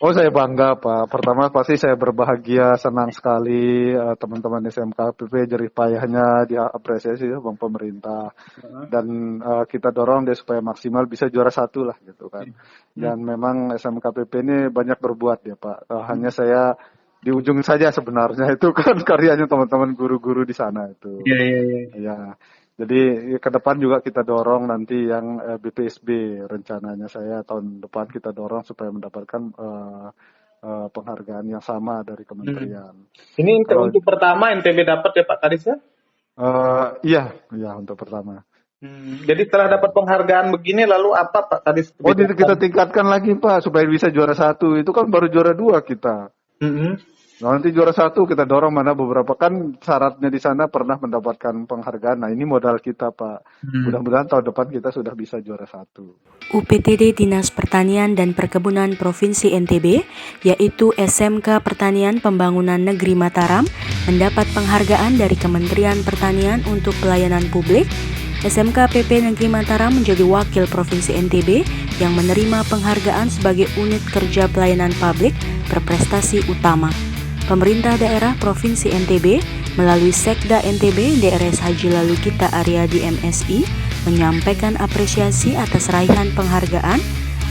Oh, saya bangga, Pak. Pertama pasti saya berbahagia, senang sekali teman-teman SMKPP jerih payahnya diapresiasi ya Bang pemerintah. Dan kita dorong dia supaya maksimal bisa juara satu lah gitu kan. Dan memang SMKPP ini banyak berbuat ya Pak. Hanya saya di ujung saja sebenarnya itu kan karyanya teman-teman guru-guru di sana itu. Iya, iya, iya. Ya, jadi ke depan juga kita dorong nanti yang BPSB rencananya saya tahun depan kita dorong supaya mendapatkan penghargaan yang sama dari Hmm. kementerian. Ini Kalau untuk pertama NTB dapat ya Pak Kadis ya? iya, iya untuk pertama. Jadi setelah dapat penghargaan begini, lalu apa Pak Kadis Oh, kebijakan? kita tingkatkan lagi Pak supaya bisa juara satu. Itu kan baru juara dua kita. Mm-mm. Nah, nanti juara satu kita dorong mana beberapa kan syaratnya di sana pernah mendapatkan penghargaan. Nah ini modal kita Pak. Hmm. Mudah-mudahan tahun depan kita sudah bisa juara satu. UPTD Dinas Pertanian dan Perkebunan Provinsi NTB, yaitu SMK Pertanian Pembangunan Negeri Mataram, mendapat penghargaan dari Kementerian Pertanian untuk pelayanan publik. SMK PP Negeri Mataram menjadi wakil Provinsi NTB yang menerima penghargaan sebagai unit kerja pelayanan publik berprestasi utama. Pemerintah daerah Provinsi NTB melalui Sekda NTB DRS Haji Lalu Gita Aryadi MSI menyampaikan apresiasi atas raihan penghargaan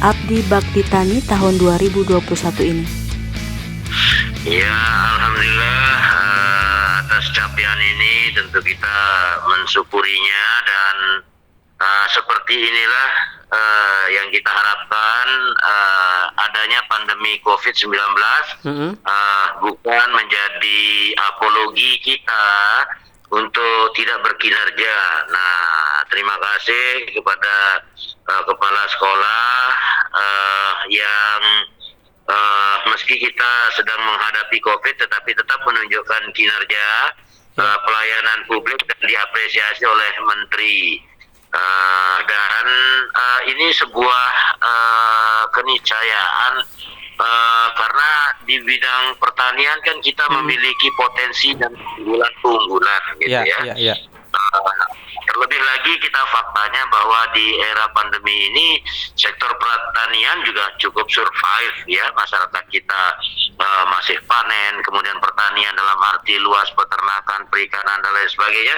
Abdi Bakti Tani tahun 2021 ini. Ya, alhamdulillah atas capaian ini tentu kita mensyukurinya dan seperti inilah yang kita harapkan adanya pandemi COVID-19 bukan menjadi apologi kita untuk tidak berkinerja. Nah, terima kasih kepada kepala sekolah yang meski kita sedang menghadapi COVID tetapi tetap menunjukkan kinerja pelayanan publik dan diapresiasi oleh Menteri. Dan ini sebuah keniscayaan karena di bidang pertanian kan kita memiliki potensi dan keunggulan gitu ya. Terlebih lagi kita faktanya bahwa di era pandemi ini sektor pertanian juga cukup survive ya, masyarakat kita masih panen, kemudian pertanian dalam arti luas peternakan, perikanan dan lain sebagainya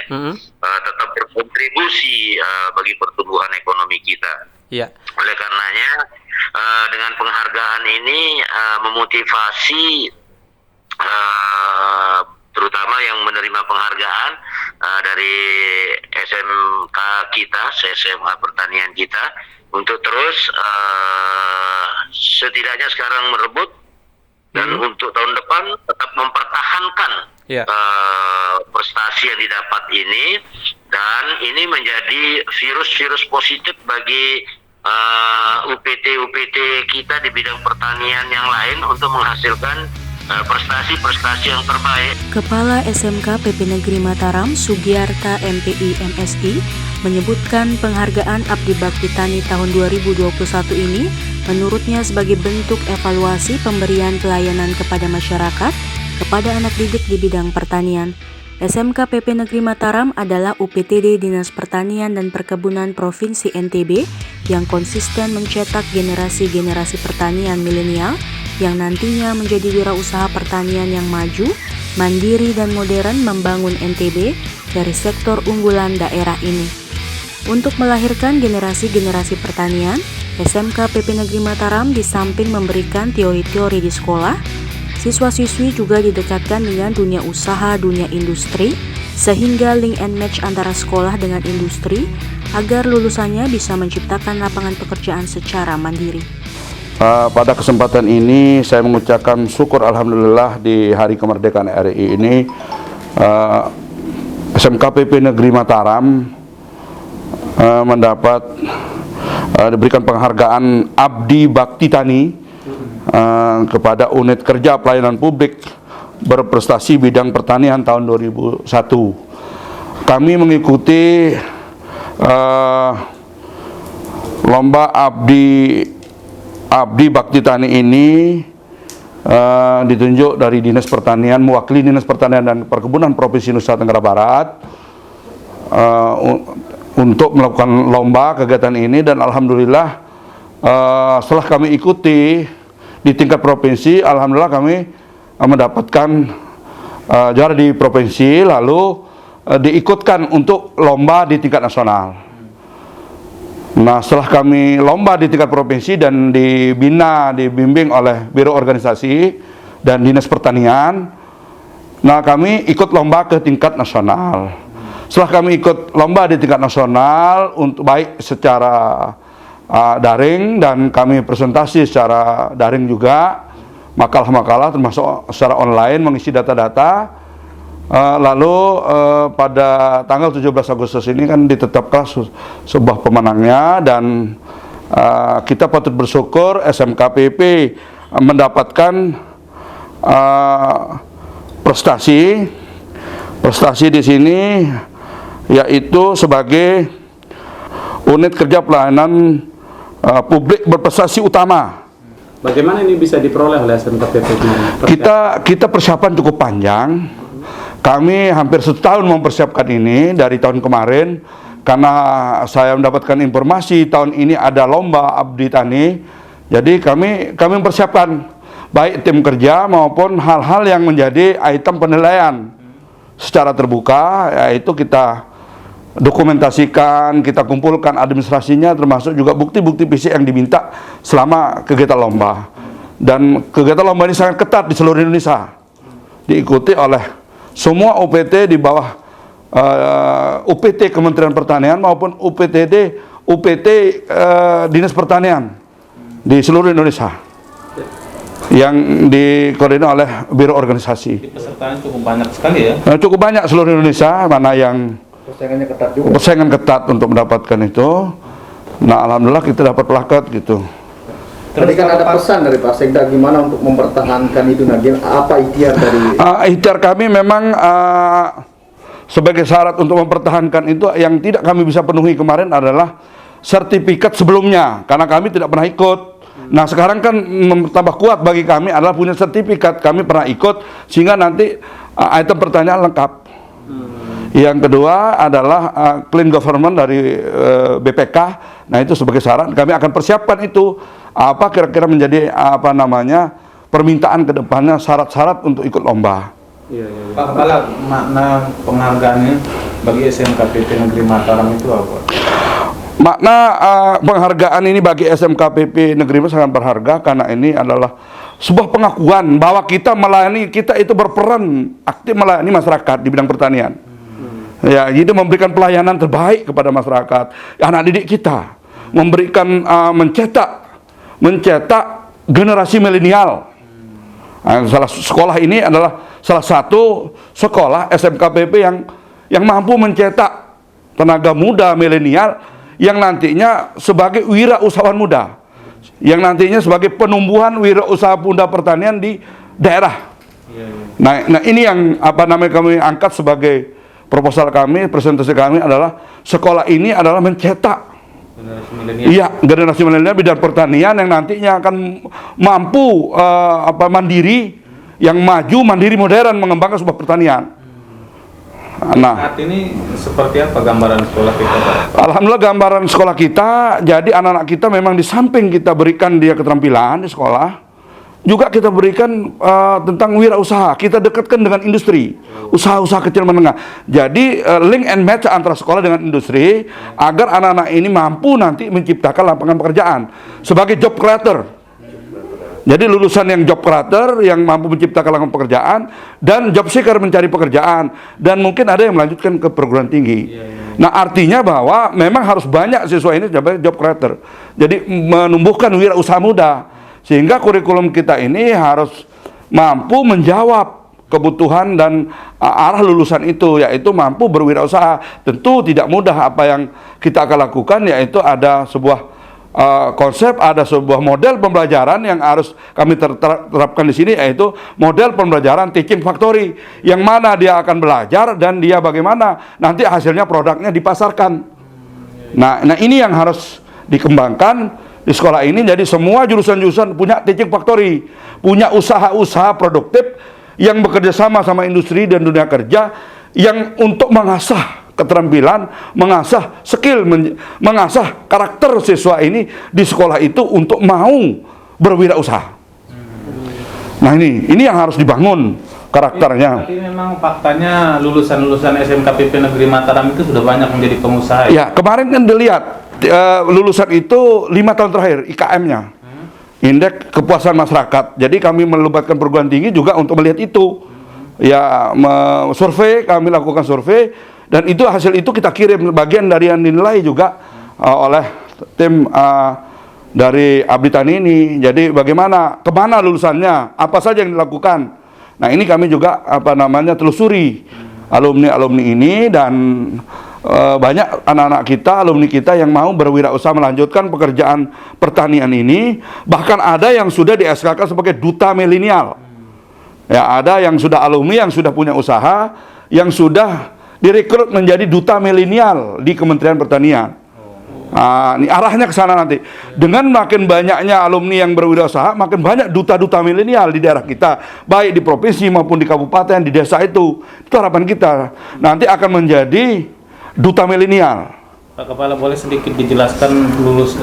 tetap berkontribusi bagi pertumbuhan ekonomi kita. Oleh karenanya dengan penghargaan ini memotivasi terutama yang menerima penghargaan dari SMK kita, SMA pertanian kita, untuk terus setidaknya sekarang merebut dan untuk tahun depan tetap mempertahankan prestasi yang didapat ini, dan ini menjadi virus-virus positif bagi UPT kita di bidang pertanian yang lain untuk menghasilkan prestasi-prestasi yang terbaik. Kepala SMK PP Negeri Mataram, Sugiarta MPI MSI, menyebutkan penghargaan Abdi Bakti Tani tahun 2021 ini menurutnya sebagai bentuk evaluasi pemberian pelayanan kepada masyarakat kepada anak didik di bidang pertanian. SMK PP Negeri Mataram adalah UPTD Dinas Pertanian dan Perkebunan Provinsi NTB yang konsisten mencetak generasi-generasi pertanian milenial yang nantinya menjadi wirausaha pertanian yang maju, mandiri dan modern membangun NTB dari sektor unggulan daerah ini. Untuk melahirkan generasi-generasi pertanian, SMK PP Negeri Mataram di samping memberikan teori-teori di sekolah, siswa-siswi juga didekatkan dengan dunia usaha, dunia industri, sehingga link and match antara sekolah dengan industri agar lulusannya bisa menciptakan lapangan pekerjaan secara mandiri. Pada kesempatan ini saya mengucapkan syukur alhamdulillah di Hari Kemerdekaan RI ini SMKPP Negeri Mataram diberikan penghargaan Abdi Bakti Tani kepada unit kerja pelayanan publik berprestasi bidang pertanian tahun 2001. Kami mengikuti lomba Abdi Bakti Tani ini ditunjuk dari Dinas Pertanian, mewakili Dinas Pertanian dan Perkebunan Provinsi Nusa Tenggara Barat untuk melakukan lomba kegiatan ini, dan alhamdulillah setelah kami ikuti di tingkat provinsi, alhamdulillah kami mendapatkan juara di provinsi, lalu diikutkan untuk lomba di tingkat nasional. Nah, setelah kami lomba di tingkat provinsi dan dibimbing oleh Biro Organisasi dan Dinas Pertanian, nah kami ikut lomba ke tingkat nasional. Setelah kami ikut lomba di tingkat nasional, untuk baik secara daring dan kami presentasi secara daring juga, makalah-makalah termasuk secara online mengisi data-data. Lalu pada tanggal 17 Agustus ini kan ditetapkan sebuah pemenangnya, dan kita patut bersyukur SMKPP mendapatkan prestasi di sini, yaitu sebagai unit kerja pelayanan publik berprestasi utama. Bagaimana ini bisa diperoleh oleh SMKPP? Kita persiapan cukup panjang. Kami hampir 1 tahun mempersiapkan ini dari tahun kemarin, karena saya mendapatkan informasi tahun ini ada lomba Abdi Tani. Jadi kami mempersiapkan baik tim kerja maupun hal-hal yang menjadi item penilaian secara terbuka, yaitu kita dokumentasikan, kita kumpulkan administrasinya, termasuk juga bukti-bukti fisik yang diminta selama kegiatan lomba. Dan kegiatan lomba ini sangat ketat di seluruh Indonesia, diikuti oleh semua UPT di bawah UPT Kementerian Pertanian maupun UPT Dinas Pertanian di seluruh Indonesia yang dikoordinir oleh Biro Organisasi. Pesertanya cukup banyak sekali ya? Cukup banyak seluruh Indonesia, mana yang Persaingannya ketat juga. persaingan ketat untuk mendapatkan itu. Nah, alhamdulillah kita dapat plakat gitu. Tadi kan ada pesan dari Pak Sekda gimana untuk mempertahankan itu, apa ikhtiar dari? Ikhtiar kami memang sebagai syarat untuk mempertahankan itu yang tidak kami bisa penuhi kemarin adalah sertifikat sebelumnya, karena kami tidak pernah ikut. Nah, sekarang kan tambah kuat bagi kami adalah punya sertifikat, kami pernah ikut, sehingga nanti item pertanyaan lengkap. Yang kedua adalah clean government dari BPK. Nah, itu sebagai syarat kami akan persiapkan itu. Apa kira-kira menjadi permintaan ke depannya, syarat-syarat untuk ikut lomba. Pak Kepala, makna penghargaannya bagi SMKPP Negeri Mataram itu apa? Makna penghargaan ini bagi SMKPP Negeri Mataram sangat berharga, karena ini adalah sebuah pengakuan bahwa kita itu berperan aktif melayani masyarakat di bidang pertanian. Ya, jadi memberikan pelayanan terbaik kepada masyarakat, anak didik kita, memberikan mencetak generasi milenial. Sekolah ini adalah salah satu sekolah SMKPP yang mampu mencetak tenaga muda milenial yang nantinya sebagai wirausahawan muda, yang nantinya sebagai penumbuhan wirausaha muda pertanian di daerah. Nah, ini yang kami angkat sebagai proposal kami, presentasi kami adalah sekolah ini adalah mencetak generasi milenial bidang pertanian yang nantinya akan mampu mandiri, yang maju, mandiri, modern, mengembangkan sebuah pertanian. Nah, saat ini seperti apa gambaran sekolah kita, Pak? Alhamdulillah gambaran sekolah kita, jadi anak-anak kita memang di samping kita berikan dia keterampilan di sekolah, juga kita berikan tentang wirausaha. Kita dekatkan dengan industri, usaha-usaha kecil menengah. Jadi link and match antara sekolah dengan industri agar anak-anak ini mampu nanti menciptakan lapangan pekerjaan sebagai job creator. Jadi lulusan yang job creator yang mampu menciptakan lapangan pekerjaan, dan job seeker mencari pekerjaan, dan mungkin ada yang melanjutkan ke perguruan tinggi. Nah, artinya bahwa memang harus banyak siswa ini sebagai job creator. Jadi menumbuhkan wirausaha muda. Sehingga kurikulum kita ini harus mampu menjawab kebutuhan dan arah lulusan itu, yaitu mampu berwirausaha. Tentu tidak mudah apa yang kita akan lakukan, yaitu ada sebuah konsep, ada sebuah model pembelajaran yang harus kami terapkan di sini, yaitu model pembelajaran teaching factory, yang mana dia akan belajar dan dia bagaimana nanti hasilnya produknya dipasarkan. Nah, ini yang harus dikembangkan di sekolah ini. Jadi semua jurusan-jurusan punya teaching factory, punya usaha-usaha produktif yang bekerja sama industri dan dunia kerja, yang untuk mengasah keterampilan, mengasah skill, mengasah karakter siswa ini di sekolah itu untuk mau berwirausaha. Nah ini yang harus dibangun karakternya. Tapi memang faktanya lulusan-lulusan SMKPP Negeri Mataram itu sudah banyak menjadi pengusaha. Ya, kemarin kan dilihat lulusan itu 5 tahun terakhir IKM-nya, indeks kepuasan masyarakat. Jadi kami melibatkan perguruan tinggi juga untuk melihat itu. Ya, survei, kami lakukan survei, dan itu hasil itu kita kirim, bagian dari yang dinilai juga oleh tim dari Abdi Tani ini. Jadi bagaimana, kemana lulusannya, apa saja yang dilakukan. Nah ini kami juga telusuri alumni ini, dan banyak anak-anak kita, alumni kita yang mau berwirausaha melanjutkan pekerjaan pertanian ini. Bahkan ada yang sudah di SK-kan sebagai duta milenial. Ya, ada yang sudah alumni, yang sudah punya usaha, yang sudah direkrut menjadi duta milenial di Kementerian Pertanian. Nah, ini arahnya ke sana nanti. Dengan makin banyaknya alumni yang berwirausaha, makin banyak duta-duta milenial di daerah kita, baik di provinsi maupun di kabupaten, di desa itu. Itu harapan kita. Nanti akan menjadi duta milenial. Pak Kepala, boleh sedikit dijelaskan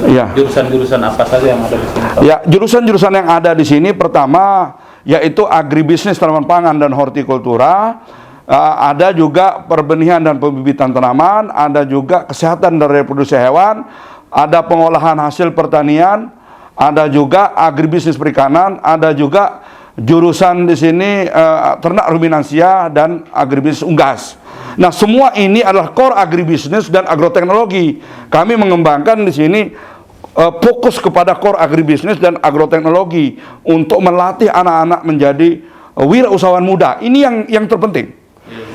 Ya. jurusan-jurusan apa saja yang ada di sini, Pak? Ya, jurusan-jurusan yang ada di sini pertama yaitu agribisnis tanaman pangan dan hortikultura. Ada juga perbenihan dan pembibitan tanaman, ada juga kesehatan dan reproduksi hewan, ada pengolahan hasil pertanian, ada juga agribisnis perikanan, ada juga jurusan di sini ternak ruminansia dan agribisnis unggas. Nah, semua ini adalah core agribisnis dan agroteknologi. Kami mengembangkan di sini fokus kepada core agribisnis dan agroteknologi untuk melatih anak-anak menjadi wirausahawan muda. Ini yang terpenting.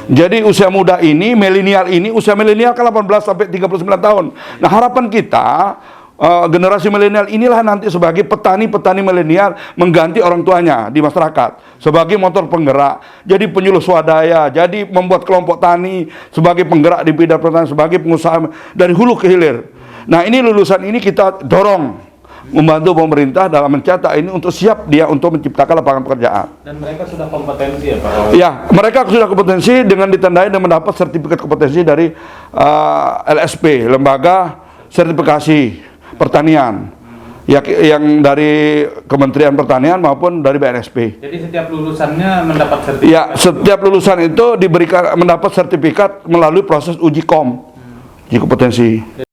Jadi usia muda ini, milenial ini, usia milenial kan 18 sampai 39 tahun. Nah, harapan kita generasi milenial inilah nanti sebagai petani-petani milenial mengganti orang tuanya di masyarakat sebagai motor penggerak, jadi penyuluh swadaya, jadi membuat kelompok tani sebagai penggerak di bidang pertanian, sebagai pengusaha dari hulu ke hilir. Nah, ini lulusan ini kita dorong membantu pemerintah dalam mencetak ini untuk siap dia untuk menciptakan lapangan pekerjaan. Dan mereka sudah kompetensi ya, Pak? Ya, mereka sudah kompetensi dengan ditandai dan mendapat sertifikat kompetensi dari LSP, Lembaga Sertifikasi Pertanian, ya, yang dari Kementerian Pertanian maupun dari BNSP. Jadi setiap lulusannya mendapat sertifikat? Ya, setiap lulusan itu mendapat sertifikat melalui proses uji kom, uji kompetensi.